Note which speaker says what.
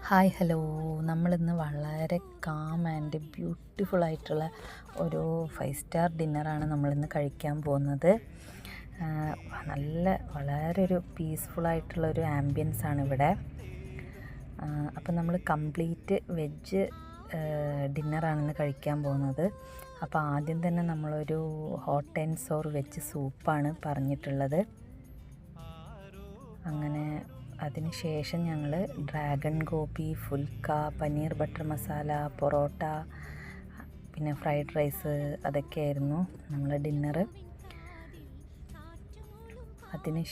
Speaker 1: Hi hello, നമ്മളിന്ന് വളരെ calm and beautiful ആയിട്ടുള്ള ഒരു 5 സ്റ്റാർ ഡിന്നറാണ് നമ്മളിന്ന് കഴിക്കാൻ പോകുന്നത്. വളരെ ഒരു പീസ്ഫുള്ളായിട്ടുള്ളൊരു ആംബിയൻസ് ആണ് ഇവിടെ. അപ്പോൾ നമ്മൾ കംപ്ലീറ്റ് വെജ് ഡിന്നറാണിന്ന് കഴിക്കാൻ പോകുന്നത്. അപ്പോൾ ആദ്യം തന്നെ നമ്മളൊരു ഹോട്ട് ആൻഡ് സോർ വെജ് സൂപ്പാണ് പറഞ്ഞിട്ടുള്ളത്. അങ്ങനെ അതിന് ശേഷം ഞങ്ങൾ ഡ്രാഗൺ ഗോപി, ഫുൽക്ക, പനീർ ബട്ടർ മസാല, പൊറോട്ട, പിന്നെ ഫ്രൈഡ് റൈസ്, അതൊക്കെയായിരുന്നു നമ്മളെ ഡിന്നറ്. അതിന്